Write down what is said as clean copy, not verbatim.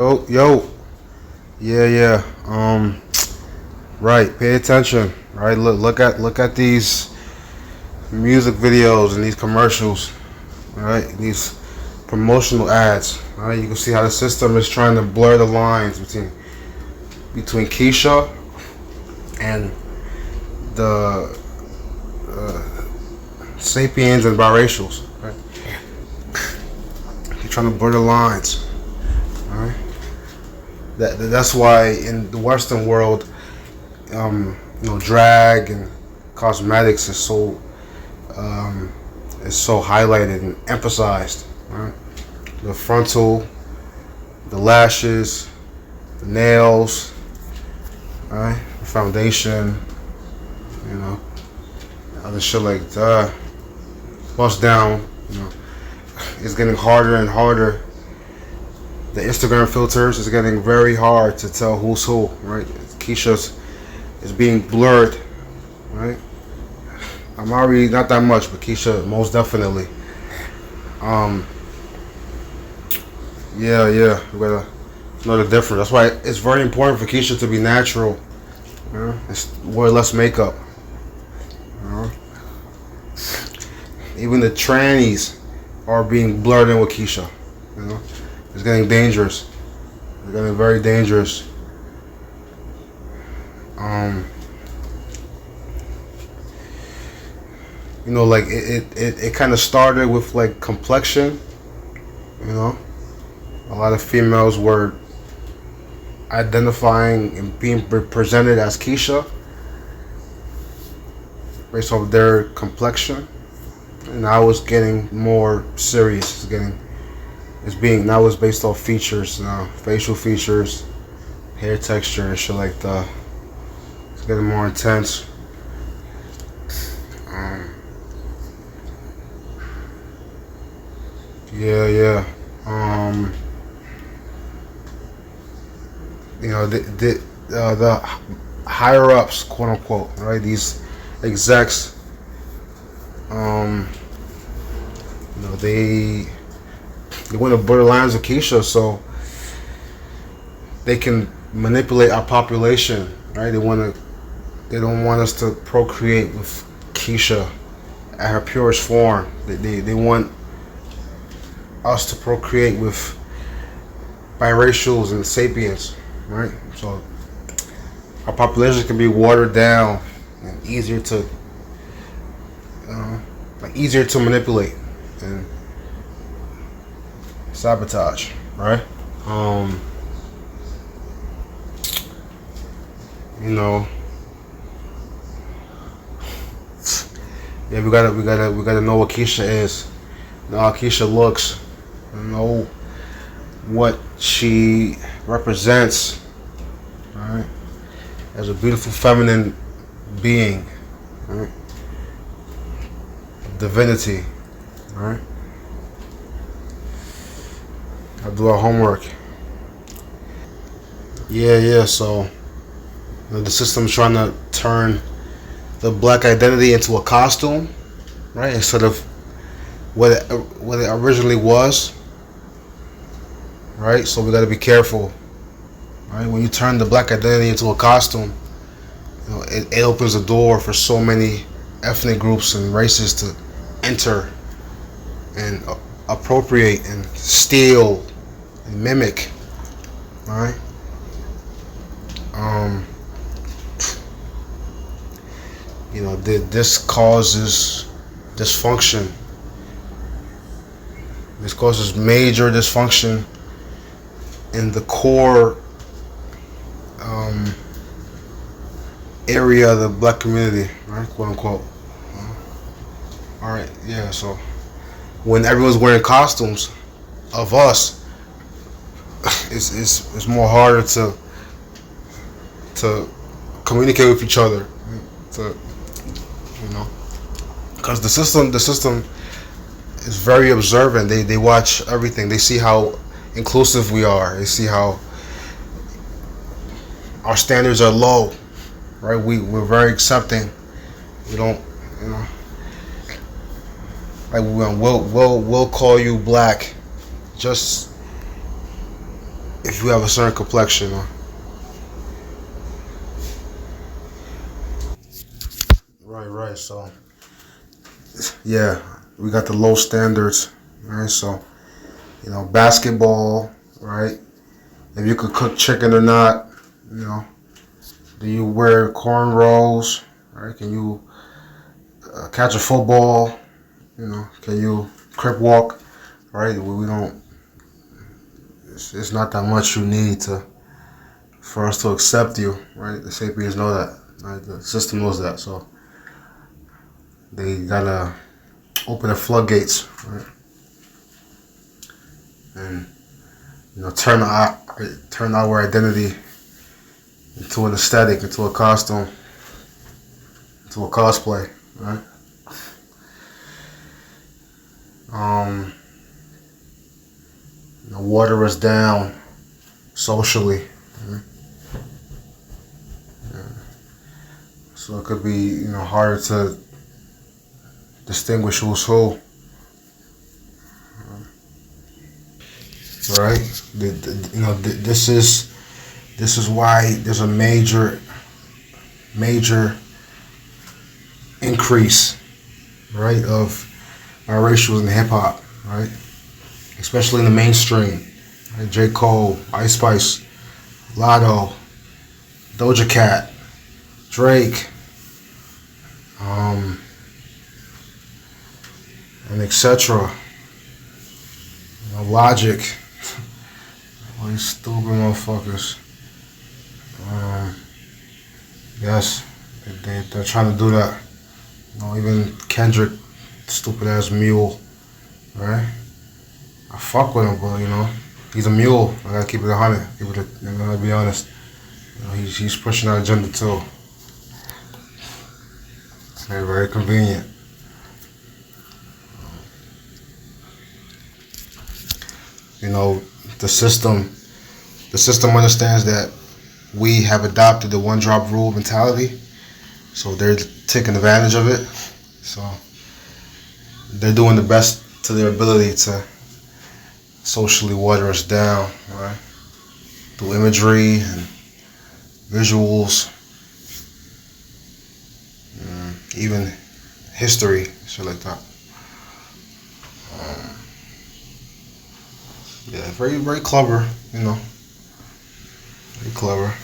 Yo, yo, yeah. Right. Pay attention. Right. Look at these music videos and these commercials. Right. These promotional ads. Right. You can see how the system is trying to blur the lines between Keisha and the sapiens and biracials. Right. They're trying to blur the lines. Right. That's why in the Western world, drag and cosmetics is so highlighted and emphasized. Right? The frontal, the lashes, the nails, right? The foundation, other shit like that. Bust down, it's getting harder and harder. The Instagram filters is getting very hard to tell who's who, right? Keisha's is being blurred, right? Amari not that much, but Keisha most definitely. Yeah, we gotta know the difference. That's why it's very important for Keisha to be natural. It's wear less makeup. Even the trannies are being blurred in with Keisha. It's getting dangerous. It's getting very dangerous. Like it kind of started with like complexion. A lot of females were identifying and being presented as Keisha based off their complexion, and now it's getting more serious. Now it's based off features now, facial features, hair texture, and shit like that. It's getting more intense. Yeah. The higher ups, quote unquote, right? These execs, they want to blur lines of Keisha so they can manipulate our population, right? They don't want us to procreate with Keisha at her purest form. They want us to procreate with biracials and sapiens, right? So our population can be watered down and easier to manipulate and sabotage, right? Yeah, we gotta know what Keisha is, know how Keisha looks, know what she represents, right? As a beautiful feminine being, right? Divinity, right? I'll do our homework. Yeah. So the system's trying to turn the black identity into a costume, right? Instead of what it originally was, right? So we got to be careful, right? When you turn the black identity into a costume, it opens the door for so many ethnic groups and races to enter and appropriate and steal and mimic, right? This causes dysfunction. This causes major dysfunction in the core area of the black community, right? Quote unquote. All right, yeah. So when everyone's wearing costumes of us, it's more harder to communicate with each other, because the system is very observant. They watch everything. They see how inclusive we are. They see how our standards are low, right? We're very accepting. We don't, like we'll call you black just if you have a certain complexion. Right. So yeah, we got the low standards, right? So basketball, right? If you could cook chicken or not, you know. Do you wear cornrows? Right? Can you catch a football? Can you crip walk? Right? We don't. It's not that much you need to for us to accept you, right? The Sapiens know that, right? The system knows that, so they gotta open the floodgates, right? And turn our identity into an aesthetic, into a costume, into a cosplay, right? Um, water us down socially, right? So it could be harder to distinguish who's who, right? This is why there's a major increase, right, of biracials in hip hop, right? Especially in the mainstream. Right? J. Cole, Ice Spice, Lotto, Doja Cat, Drake, and etc. Logic, all these stupid motherfuckers. Yes, they're trying to do that. Even Kendrick, stupid ass mule, right? I fuck with him, but he's a mule. I gotta keep it 100. I gotta be honest. He's pushing that agenda too. Very convenient. The system understands that we have adopted the one drop rule mentality, so they're taking advantage of it. So they're doing the best to their ability to socially water us down, right? Through imagery and visuals, even history, shit like that. Yeah, very clever, very clever.